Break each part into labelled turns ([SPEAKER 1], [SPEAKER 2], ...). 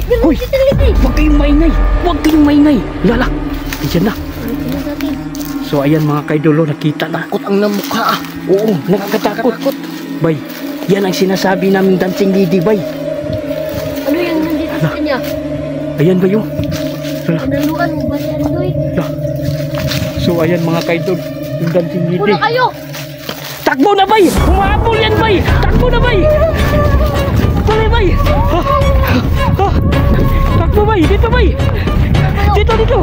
[SPEAKER 1] Hoy! Huwag kayong maingay! Huwag kayong maingay! Lala! Diyan na! So ayan mga kaidolo, nakita na.
[SPEAKER 2] Takot ang namukha.
[SPEAKER 1] Oo, nakakatakot. Bay, yan ang sinasabi naming dancing lady, bay.
[SPEAKER 2] Ano yung nandito sa kanya?
[SPEAKER 1] Ayan ba yun?
[SPEAKER 2] Pinaluan mo ba yan, Doy?
[SPEAKER 1] So ayan mga kaidol, yung dancing lady.
[SPEAKER 2] Una kayo!
[SPEAKER 1] Takbo na, bay! Humahabol yan, bay! Takbo na, bay! Tuloy, bay! Takbo, bay! Dito, bay! Dito, dito!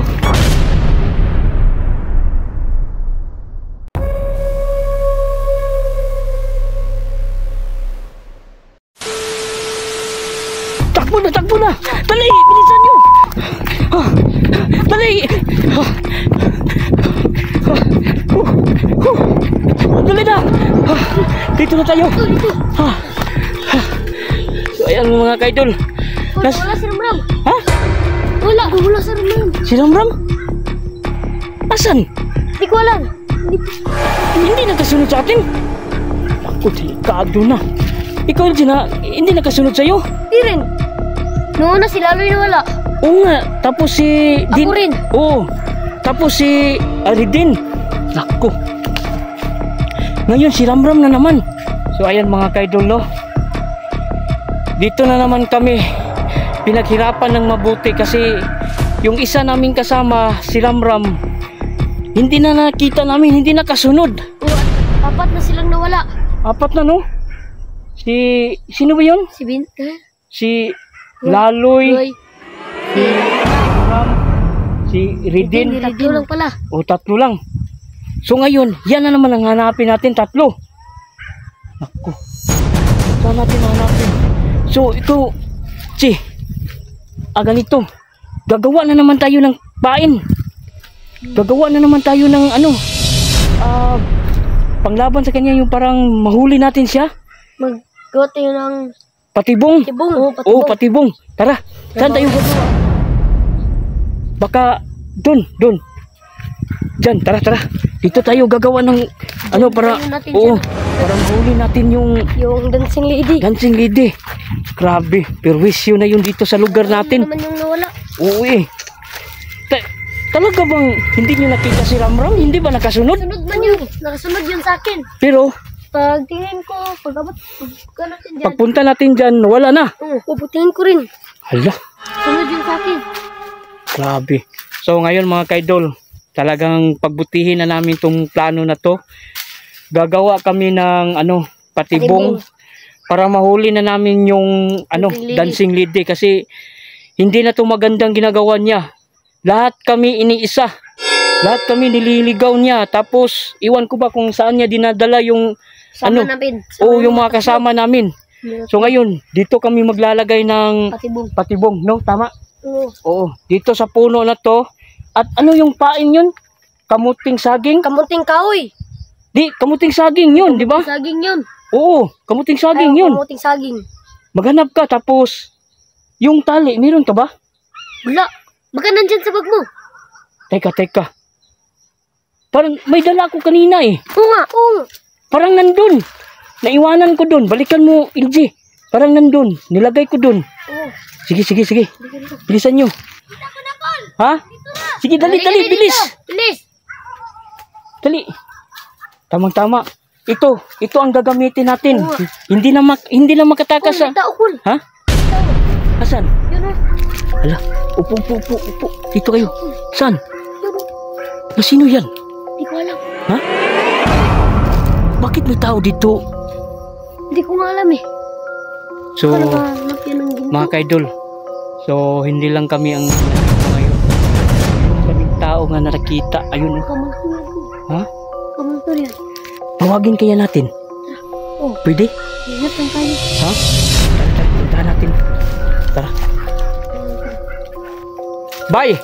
[SPEAKER 1] Takbo na! Dali! Bilisan nyo! Dali! Dali na! Dito na tayo! So ayan mga kaidol.
[SPEAKER 2] Wala si Ramram!
[SPEAKER 1] Ha?
[SPEAKER 2] Wala si Ramram!
[SPEAKER 1] Si Ramram? Asan?
[SPEAKER 2] Hindi ko alam!
[SPEAKER 1] Hindi nakasunod sa atin? Ako, delikado na. Ikaw hindi nakasunod sa'yo?
[SPEAKER 2] Hindi rin! Noon na si Laloy na wala.
[SPEAKER 1] Oo nga, tapos si
[SPEAKER 2] Ako rin.
[SPEAKER 1] Oo, tapos si Aridin. Nako. Ngayon si Ramram na naman. So ayan mga kaidol, no? Dito na naman kami pinaghirapan ng mabuti kasi yung isa naming kasama, si Ramram, hindi na nakita namin, hindi nakasunod.
[SPEAKER 2] Apat na silang nawala.
[SPEAKER 1] Apat na, no? Sino ba yun?
[SPEAKER 2] Si Bin...
[SPEAKER 1] Si Laloy, si Ramram, si Ridin.
[SPEAKER 2] Tatlo lang pala.
[SPEAKER 1] O, tatlo lang. So ngayon, yan na naman ang hanapin natin, tatlo. Naku. Saan natin hanapin? So ito, ganito. Gagawa na naman tayo ng pain. Gagawa na naman tayo ng panglaban sa kanya, yung parang mahuli natin siya.
[SPEAKER 2] Maggawa tayo ng...
[SPEAKER 1] Patibong.
[SPEAKER 2] Patibong.
[SPEAKER 1] Oo, patibong. Tara, saan tayo gagawa? Baka, dun. Diyan, tara. Dito tayo gagawa ng, para mahuli natin yung
[SPEAKER 2] dancing lady.
[SPEAKER 1] Dancing lady. Grabe, perwisyo na yun dito sa lugar natin.
[SPEAKER 2] Ano naman yung nawala?
[SPEAKER 1] Oo eh. Talaga bang hindi niyo nakita si Ramram? Hindi ba nakasunod?
[SPEAKER 2] Nakasunod yun sa akin.
[SPEAKER 1] Pero,
[SPEAKER 2] Pagtingin ko,
[SPEAKER 1] pagpunta natin dyan, wala na.
[SPEAKER 2] Puputingin ko rin.
[SPEAKER 1] Hala.
[SPEAKER 2] Sunod yun sa akin.
[SPEAKER 1] Grabe. So ngayon mga kaidol, talagang pagbutihin na namin tong plano na to. Gagawa kami ng patibong para mahuli na namin yung dancing lady kasi hindi na to magandang ginagawa niya. Lahat kami iniisa. Lahat kami nililigaw niya. Tapos iwan ko ba kung saan niya dinadala yung yung mga kasama namin. So ngayon, dito kami maglalagay ng patibong, no? Tama? Oo. Dito sa puno na to. At ano yung pain yun? Kamuting saging?
[SPEAKER 2] Kamuting kahoy.
[SPEAKER 1] Di, kamuting saging yun, di ba?
[SPEAKER 2] Saging yun.
[SPEAKER 1] Oo, kamuting saging yun.
[SPEAKER 2] Kamuting saging.
[SPEAKER 1] Maghanap ka, tapos yung tali, meron ka ba?
[SPEAKER 2] Wala. Baka nandyan sa bag mo.
[SPEAKER 1] Teka. Parang may dala ko kanina eh.
[SPEAKER 2] Oo nga.
[SPEAKER 1] Parang nandun. Naiwanan ko dun. Balikan mo, LG. Parang nandun. Nilagay ko dun. Sige. Bilisan nyo. Ha? Sige, dali. Bilis. Dali. Tamang-tama. Ito ang gagamitin natin. Hindi na makatakas sa... Ha? Asan? Hala. Upo. Dito kayo. Saan? Sino yan?
[SPEAKER 2] Hindi ko alam.
[SPEAKER 1] Ha? Bakit may tao dito?
[SPEAKER 2] Hindi ko nga alam eh.
[SPEAKER 1] So, mga kaidol, so hindi lang kami ang ngayon. Kaming tao nga nakita. Ayun. Ha?
[SPEAKER 2] Kamuntor yan.
[SPEAKER 1] Tawagin kaya natin? Pwede?
[SPEAKER 2] Ingat lang tayo.
[SPEAKER 1] Ha? Tara natin. Tara. Bye!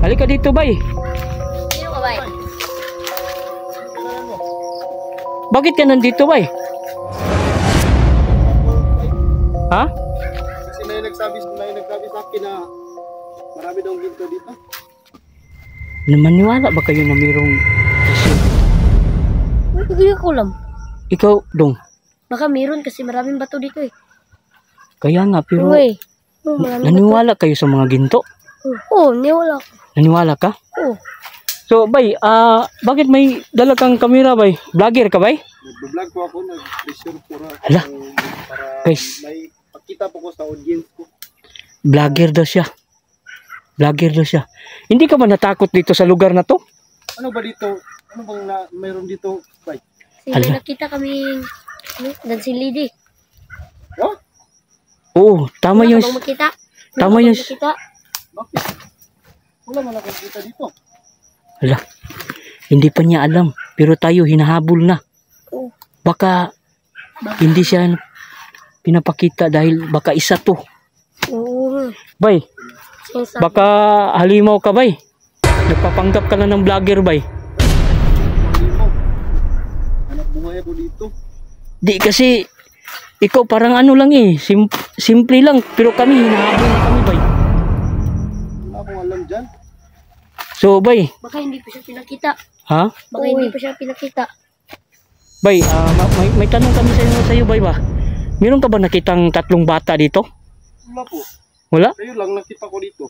[SPEAKER 1] Halika dito, bay.
[SPEAKER 2] Sino ka, bay?
[SPEAKER 1] Bakit ka nandito, bay? Ha?
[SPEAKER 3] Kasi may nagsabi sa akin na marami daw ginto dito.
[SPEAKER 1] Maniwala ba kayo na mayroong...
[SPEAKER 2] Hindi ko alam.
[SPEAKER 1] Ikaw, Dong,
[SPEAKER 2] Baka meron kasi maraming bato dito eh.
[SPEAKER 1] Kaya nga, pero
[SPEAKER 2] Uy. Oh, maraming
[SPEAKER 1] naniwala kayo sa mga ginto?
[SPEAKER 2] bato. Oo, niwala ko.
[SPEAKER 1] Naniwala ka?
[SPEAKER 2] Oo.
[SPEAKER 1] So, bay, bakit may dala kang kamera, bay? Vlogger ka, bay?
[SPEAKER 3] Nag-vlog po ako, nag-reserve po na
[SPEAKER 1] Hala.
[SPEAKER 3] para
[SPEAKER 1] Guys.
[SPEAKER 3] may pakita po ko sa audience ko.
[SPEAKER 1] Vlogger daw siya. Vlogger daw siya. Hindi ka ba natakot dito sa lugar na to?
[SPEAKER 3] Ano ba dito? Ano bang mayroon dito? Bay?
[SPEAKER 2] Kasi
[SPEAKER 1] Hala.
[SPEAKER 2] may nakita kaming dancing lady.
[SPEAKER 3] Oh?
[SPEAKER 1] Oo, tama
[SPEAKER 2] Wala
[SPEAKER 1] yung...
[SPEAKER 2] ka bang makita?
[SPEAKER 1] Tama
[SPEAKER 2] Wala ka
[SPEAKER 1] yung...
[SPEAKER 2] bang makita?
[SPEAKER 3] Bakit? Wala man akong kita dito.
[SPEAKER 1] Hala, hindi pa niya alam. Pero tayo hinahabol na.
[SPEAKER 2] Oo.
[SPEAKER 1] Baka hindi siya pinapakita dahil baka isa to.
[SPEAKER 2] Oo.
[SPEAKER 1] Bay,
[SPEAKER 2] Sinasabi.
[SPEAKER 1] baka halimaw ka, bay. Nagpapanggap ka na ng vlogger, bay.
[SPEAKER 3] Hindi mo. Anak buhay ako dito.
[SPEAKER 1] Di kasi ikaw parang ano lang eh. Simple lang. Pero kami hinahabol na kami, bay.
[SPEAKER 3] Wala akong alam dyan.
[SPEAKER 1] So, bay,
[SPEAKER 2] Baka hindi pa siya pinakita.
[SPEAKER 1] ha?
[SPEAKER 2] Baka hindi pa siya pinakita.
[SPEAKER 1] Bay, may tanong kami sa iyo, bay ba? Meron ka ba nakitang tatlong bata dito?
[SPEAKER 3] Wala po.
[SPEAKER 1] Wala?
[SPEAKER 3] Kayo lang nakita ko dito.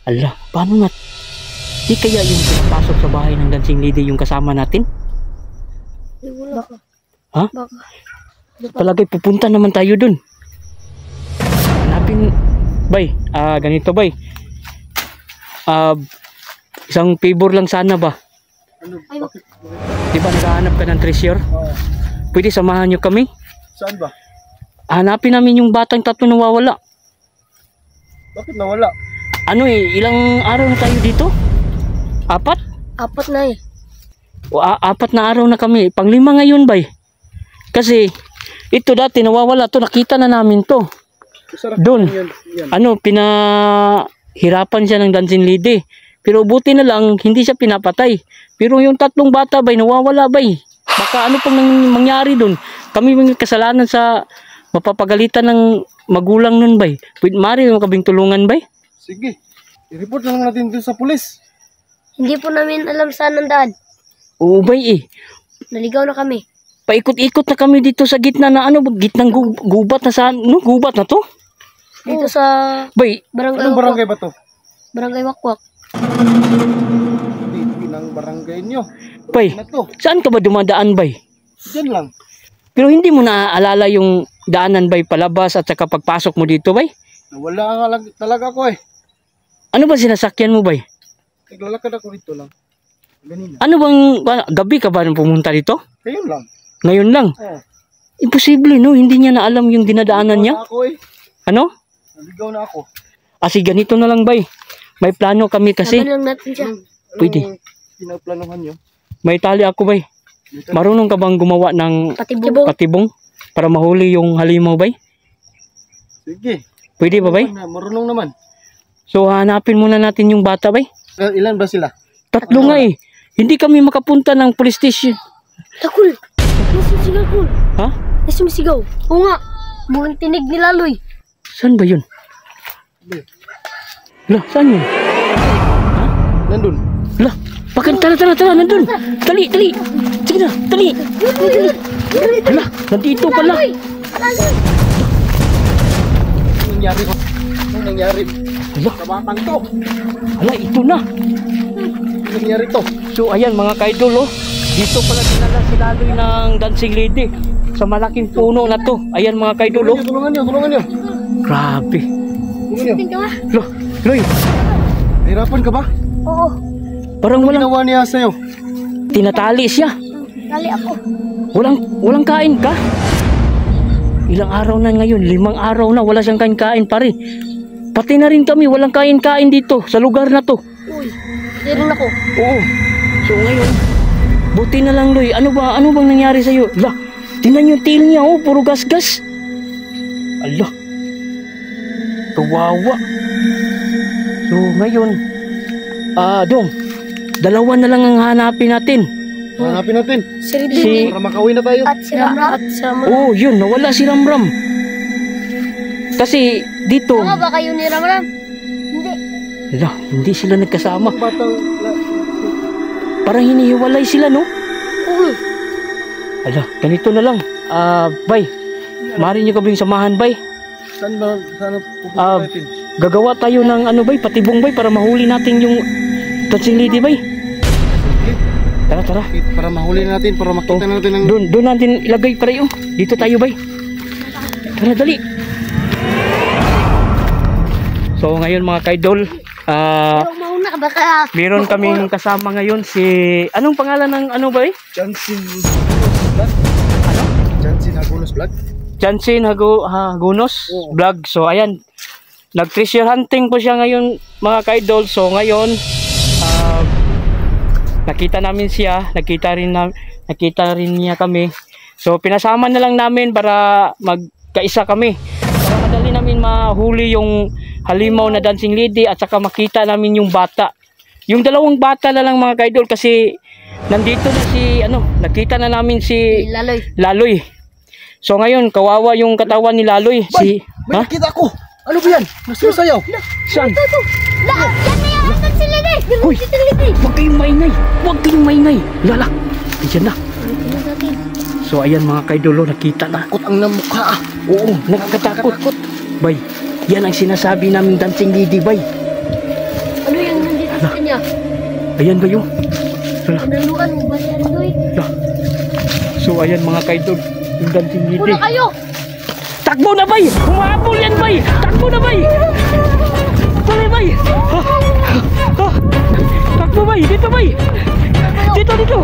[SPEAKER 1] Ala, paano nga? Di kaya yung pinapasok sa bahay ng dancing lady yung kasama natin?
[SPEAKER 2] Ay, wala ka.
[SPEAKER 1] Ha?
[SPEAKER 2] Baka.
[SPEAKER 1] Palagay pupunta naman tayo dun. Hanapin, bay, ganito, bay. Isang favor lang sana ba?
[SPEAKER 3] Ano?
[SPEAKER 2] Ay,
[SPEAKER 3] Bakit?
[SPEAKER 1] Di ba naghahanap ka ng treasure?
[SPEAKER 3] Oo.
[SPEAKER 1] Pwede samahan nyo kami?
[SPEAKER 3] Saan ba?
[SPEAKER 1] Hanapin namin yung batang tatlo nawawala.
[SPEAKER 3] Bakit nawala?
[SPEAKER 1] Ano ilang araw na tayo dito? 4?
[SPEAKER 2] 4 na eh.
[SPEAKER 1] O 4 na araw na kami. Pang-5 ngayon, bay. Kasi ito dati nawawala to, nakita na namin to.
[SPEAKER 3] Masarap
[SPEAKER 1] Doon.
[SPEAKER 3] yan. Yan.
[SPEAKER 1] Ano, pinahirapan siya ng dancing lady. Pero buti na lang, hindi siya pinapatay. Pero yung tatlong bata, bay, nawawala, bay. Baka ano pang mangyari doon. Kami may kasalanan sa mapapagalitan ng magulang nun, bay. Pwede mari yung kabing tulungan, bay.
[SPEAKER 3] Sige. I-report na lang natin dito sa pulis.
[SPEAKER 2] Hindi po namin alam saan ang daan.
[SPEAKER 1] Oo, bay,
[SPEAKER 2] Naligaw na kami.
[SPEAKER 1] Paikot-ikot na kami dito sa gitna na ano, gitnang gubat na saan, no? Gubat na to.
[SPEAKER 2] Dito sa
[SPEAKER 1] Bay,
[SPEAKER 2] barangay
[SPEAKER 3] Anong
[SPEAKER 2] Wakwak.
[SPEAKER 3] barangay ba to?
[SPEAKER 2] Barangay Wakwak.
[SPEAKER 3] Dito ng barangay nyo.
[SPEAKER 1] bay,
[SPEAKER 3] Na to.
[SPEAKER 1] saan ka ba dumadaan, bay?
[SPEAKER 3] Diyan lang.
[SPEAKER 1] Pero hindi mo naaalala yung daanan, bay, palabas at saka pagpasok mo dito, bay?
[SPEAKER 3] Nawala nga lang talaga ko eh.
[SPEAKER 1] Ano ba sinasakyan mo, bay?
[SPEAKER 3] Naglalakad ako dito lang. Ganina.
[SPEAKER 1] Ano bang, gabi ka ba nang pumunta dito?
[SPEAKER 3] Kayo lang.
[SPEAKER 1] Ngayon lang.
[SPEAKER 3] Oh.
[SPEAKER 1] Imposible, no? Hindi niya na alam yung dinadaanan niya.
[SPEAKER 3] Naligaw na ako eh.
[SPEAKER 1] Ano?
[SPEAKER 3] Naligaw na ako.
[SPEAKER 1] Kasi ganito na lang, bay. May plano kami kasi.
[SPEAKER 2] Laban lang natin siya.
[SPEAKER 1] Pwede.
[SPEAKER 3] Pinaplanuhan nyo?
[SPEAKER 1] May tali ako, bay. Marunong ka bang gumawa ng
[SPEAKER 2] Patibong.
[SPEAKER 1] patibong para mahuli yung halimaw, bay?
[SPEAKER 3] Sige.
[SPEAKER 1] Pwede ba, bay?
[SPEAKER 3] Marunong naman.
[SPEAKER 1] So, hanapin muna natin yung bata, bay.
[SPEAKER 3] Ilan ba sila?
[SPEAKER 1] 3 nga eh. Hindi kami makapunta ng police station.
[SPEAKER 2] Takul. Nasusigaw, Kul.
[SPEAKER 1] Ha?
[SPEAKER 2] Nasusigaw. Oo nga. Mukhang tinig ni Laloy.
[SPEAKER 1] Saan ba yun? Lah, saan yun?
[SPEAKER 3] Nandun.
[SPEAKER 1] Lah, bakit? Tara, nandun. Tali. Sige na, tali. Lah, nandito pala.
[SPEAKER 2] Laloy.
[SPEAKER 3] Anong nangyari ko? Anong nangyari?
[SPEAKER 1] Lah,
[SPEAKER 3] Sa batang to.
[SPEAKER 1] hala, ito na.
[SPEAKER 3] Anong nangyari to?
[SPEAKER 1] So, ayan mga kaidol, oh. Dito pala dinala si Laloy ng dancing lady. Sa malaking puno na to. Ayan mga kaidol, oh.
[SPEAKER 3] Tulungan nyo.
[SPEAKER 1] Grabe.
[SPEAKER 3] Tulungan nyo.
[SPEAKER 2] Tingin ka ba?
[SPEAKER 1] Lah, Loy,
[SPEAKER 3] Nahirapan ka ba?
[SPEAKER 2] Oo.
[SPEAKER 1] parang walang
[SPEAKER 3] Ginawa niya sa'yo.
[SPEAKER 1] tinatali siya.
[SPEAKER 2] Dali ako.
[SPEAKER 1] Walang kain ka? Ilang araw na ngayon? 5 araw na wala siyang kain-kain, pare. Pati na rin kami, walang kain-kain dito sa lugar na to.
[SPEAKER 2] Uy. Meron ako.
[SPEAKER 1] Oo. So ngayon, buti na lang, Loy. Ano bang nangyari sa'yo? Lah, tingnan yung tail niya, oh, puro gas-gas. Allah. Kawawa. So ngayon, Dong, 2 na lang ang hanapin natin.
[SPEAKER 3] Hanapin natin.
[SPEAKER 2] Si Ridley.
[SPEAKER 3] Para makauwi na tayo.
[SPEAKER 2] At si Ramram. At si Ramram.
[SPEAKER 1] Oh, yun, nawala si Ramram. Kasi dito,
[SPEAKER 2] Tama ba kayo ni Ramram? Hindi.
[SPEAKER 1] ala, hindi sila nagkasama.
[SPEAKER 3] Batang...
[SPEAKER 1] Parang hinihiwalay sila, no?
[SPEAKER 2] Uy.
[SPEAKER 1] Ala, ganito na lang. Bay, maaari niyo kaming samahan, bay.
[SPEAKER 3] Saan ba? Saan pupunta
[SPEAKER 1] Ah,
[SPEAKER 3] natin?
[SPEAKER 1] Gagawa tayo ng ano, bay, patibong, bay, para mahuli natin yung dancing lady, bay. Tara, tara.
[SPEAKER 3] Para mahuli natin, para makita natin ang...
[SPEAKER 1] Doon natin ilagay para yun. Dito tayo, bay. Tara, dali. So, ngayon mga kaidol,
[SPEAKER 2] Pero mauna ka baka.
[SPEAKER 1] meron kaming kasama ngayon si... Anong pangalan ng ano, bay?
[SPEAKER 3] Jansin Vlog?
[SPEAKER 1] Ano?
[SPEAKER 3] Jansin Hagunos Vlog?
[SPEAKER 1] Jansin Hagunos
[SPEAKER 3] Oo.
[SPEAKER 1] vlog. So, ayan. Nag-treasure hunting po siya ngayon, mga kaidol. So, ngayon, nakita namin siya. Nakita rin niya kami. So, pinasama na lang namin para magkaisa kami. Para madali namin mahuli yung halimaw na dancing lady at saka makita namin yung bata. Yung dalawang bata na lang, mga kaidol, kasi nandito na si, nakita na namin si
[SPEAKER 2] Laloy.
[SPEAKER 1] Laloy. So ngayon, kawawa yung katawan ni Laloy.
[SPEAKER 3] Bay, may nakita ko! Ano ba yan? Nasusayaw!
[SPEAKER 1] Saan?
[SPEAKER 2] Yan na yan. Yan si Lili.
[SPEAKER 1] Hoy! Huwag kayong maingay! Huwag kayong maingay! Lala! Diyan na. So ayan mga kaidolo, nakita na.
[SPEAKER 3] Takot ang namukha ah!
[SPEAKER 1] Oo, nakakatakot. Bay, yan ang sinasabi naming dancing lady, bay.
[SPEAKER 2] Ano yung nandito sa kanya?
[SPEAKER 1] Ayan ba yun?
[SPEAKER 2] Pinaluan mo ba si Laloy?
[SPEAKER 1] So ayan mga kaidol, yung dancing lady.
[SPEAKER 2] Una kayo.
[SPEAKER 1] Takbo na, bay! Humahabol yan, bay! Takbo na, bay! Tuloy, bay! Takbo, bay! Dito, bay! Dito!